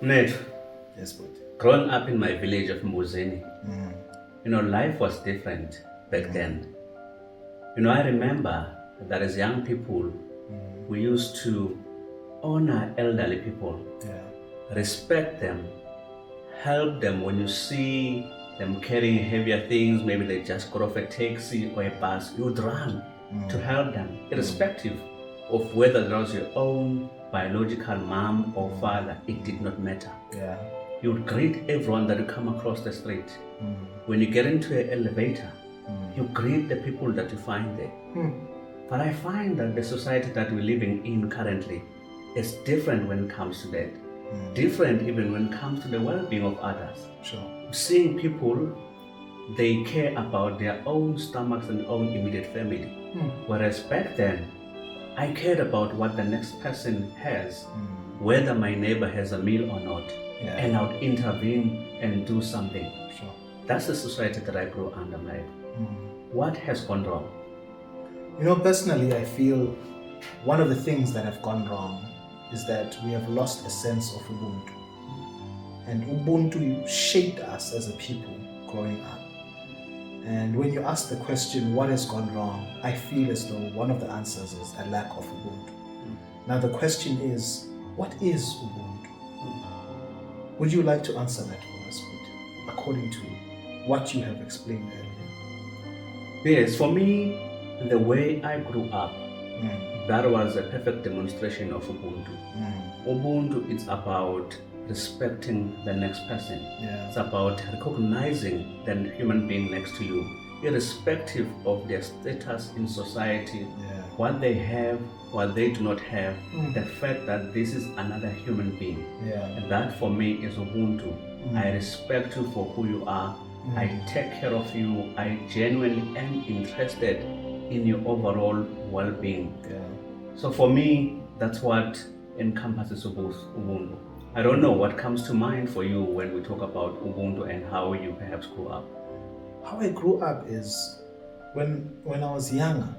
Nate, Yes, but. growing up in my village of Mbuzini, life was different back then. I remember that as young people, we used to honor elderly people, Yeah. respect them, help them when you see them carrying heavier things, maybe they just got off a taxi or a bus, you would run to help them, irrespective of whether that was your own biological mom or father, it did not matter. Yeah. You would greet everyone that you come across the street. When you get into an elevator, you greet the people that you find there. But I find that the society that we're living in currently is different when it comes to that. Different even when it comes to the well-being of others. Sure. Seeing people, they care about their own stomachs and own immediate family. Whereas back then, I cared about what the next person has, whether my neighbor has a meal or not, and I would intervene and do something. Sure. That's the society that I grew under, Mike. What has gone wrong? Personally, I feel one of the things that have gone wrong is that we have lost a sense of Ubuntu. And Ubuntu shaped us as a people growing up. And when you ask the question, what has gone wrong? I feel as though one of the answers is a lack of Ubuntu. Now the question is, what is Ubuntu? Would you like to answer that for us, Peter, according to what you have explained earlier? Yes, for me, the way I grew up, that was a perfect demonstration of Ubuntu. Ubuntu is about respecting the next person. Yeah. It's about recognizing the human being next to you, irrespective of their status in society, what they have, what they do not have, the fact that this is another human being. And that for me is Ubuntu. I respect you for who you are. I take care of you. I genuinely am interested in your overall well-being. So for me, that's what encompasses Ubuntu. I don't know what comes to mind for you when we talk about Ubuntu and how you perhaps grew up. How I grew up is when I was younger,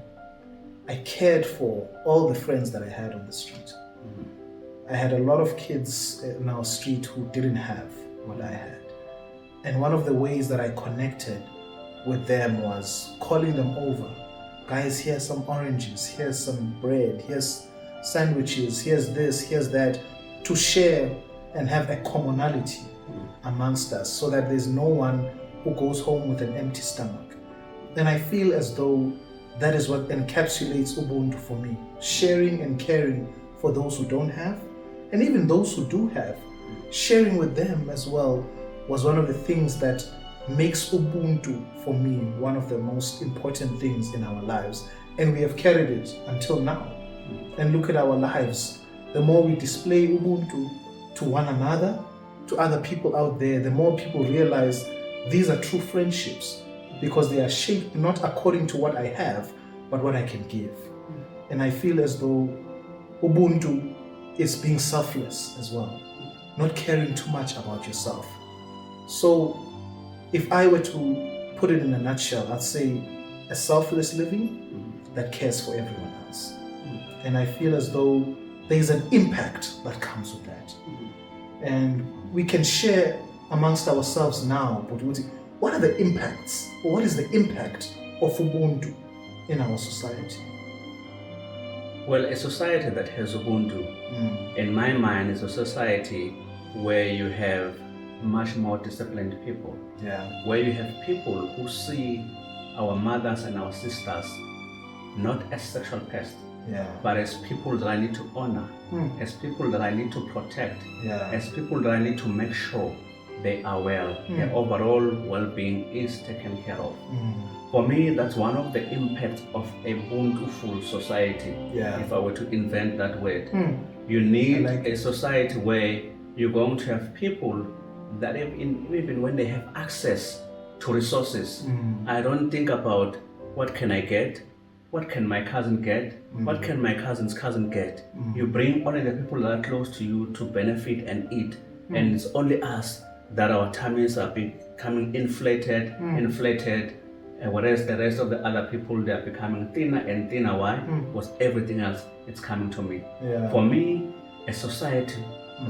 I cared for all the friends that I had on the street. I had a lot of kids in our street who didn't have what I had. And one of the ways that I connected with them was calling them over. Guys, here's some oranges, here's some bread, here's sandwiches, here's this, here's that, to share and have a commonality amongst us so that there's no one who goes home with an empty stomach. And I feel as though that is what encapsulates Ubuntu for me. Sharing and caring for those who don't have, and even those who do have. Sharing with them as well was one of the things that makes Ubuntu for me one of the most important things in our lives. And we have carried it until now. And look at our lives. The more we display Ubuntu to one another, to other people out there, the more people realize these are true friendships because they are shaped not according to what I have, but what I can give. And I feel as though Ubuntu is being selfless as well, not caring too much about yourself. So if I were to put it in a nutshell, I'd say a selfless living that cares for everyone else. And I feel as though there's an impact that comes with that. And we can share amongst ourselves now, but what are the impacts, or what is the impact of Ubuntu in our society? Well, a society that has Ubuntu, in my mind, is a society where you have much more disciplined people. Where you have people who see our mothers and our sisters not as sexual pests, but as people that I need to honor, as people that I need to protect, as people that I need to make sure they are well, their overall well-being is taken care of. For me, that's one of the impacts of a Ubuntu-full society, if I were to invent that word. You need a society where you're going to have people that even when they have access to resources, I don't think about what can I get, what can my cousin get, what can my cousin's cousin get. You bring only the people that are close to you to benefit and eat, and it's only us that our tummies are becoming inflated, whereas the rest of the other people, they are becoming thinner and thinner. Why? Because everything else is coming to me. For me, a society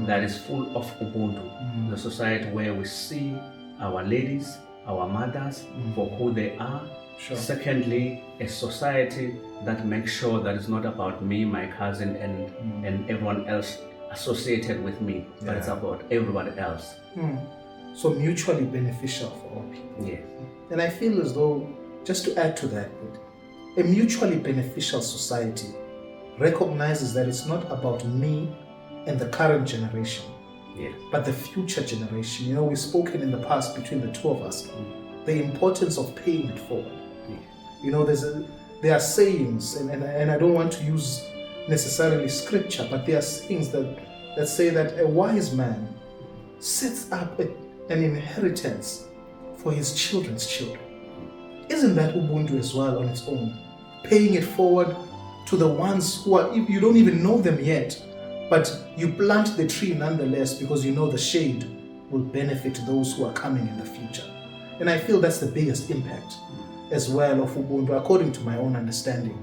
that is full of Ubuntu. The society where we see our ladies, our mothers for who they are. Sure. Secondly, a society that makes sure that it's not about me, my cousin, and everyone else associated with me, but it's about everybody else. So mutually beneficial for all people. Yes. And I feel as though, just to add to that, a mutually beneficial society recognizes that it's not about me and the current generation, but the future generation. You know, we've spoken in the past between the two of us, the importance of paying it forward. You know, there are sayings, and I don't want to use necessarily scripture, but there are sayings that say that a wise man sets up an inheritance for his children's children. Isn't that Ubuntu as well on its own? Paying it forward to the ones who are, you don't even know them yet, but you plant the tree nonetheless because you know the shade will benefit those who are coming in the future. And I feel that's the biggest impact as well of Ubuntu, according to my own understanding.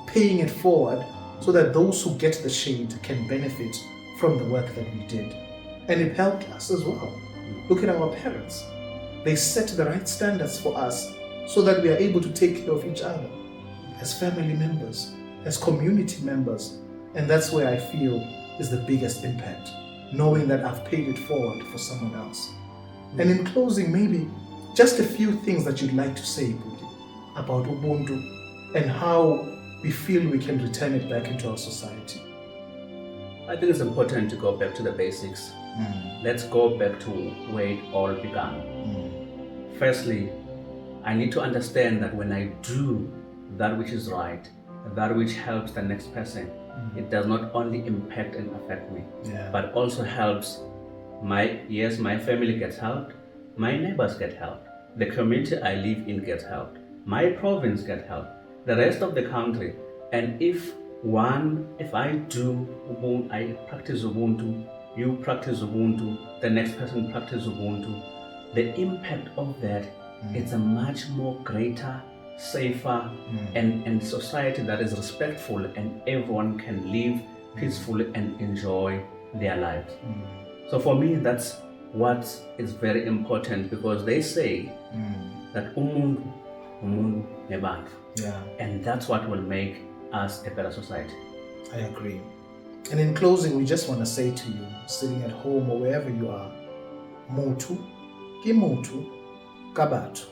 Paying it forward so that those who get the shade can benefit from the work that we did. And it helped us as well. Look at our parents. They set the right standards for us so that we are able to take care of each other as family members, as community members. And that's where I feel is the biggest impact, knowing that I've paid it forward for someone else. And in closing, maybe just a few things that you'd like to say, Budi, about Ubuntu and how we feel we can return it back into our society. I think it's important to go back to the basics. Let's go back to where it all began. Firstly, I need to understand that when I do that which is right, that which helps the next person, it does not only impact and affect me, but also helps my family gets helped, my neighbors get helped, the community I live in gets helped, my province gets helped, the rest of the country. And if I do Ubuntu, I practice Ubuntu, you practice Ubuntu, the next person practice Ubuntu, the impact of that, it's a much more greater, safer, and society that is respectful and everyone can live peacefully and enjoy their lives. So for me, that's what is very important, because they say that umuntu nebantu. And that's what will make us a better society. I agree. And in closing, we just want to say to you, sitting at home or wherever you are, mutu, kimutu, kabatu.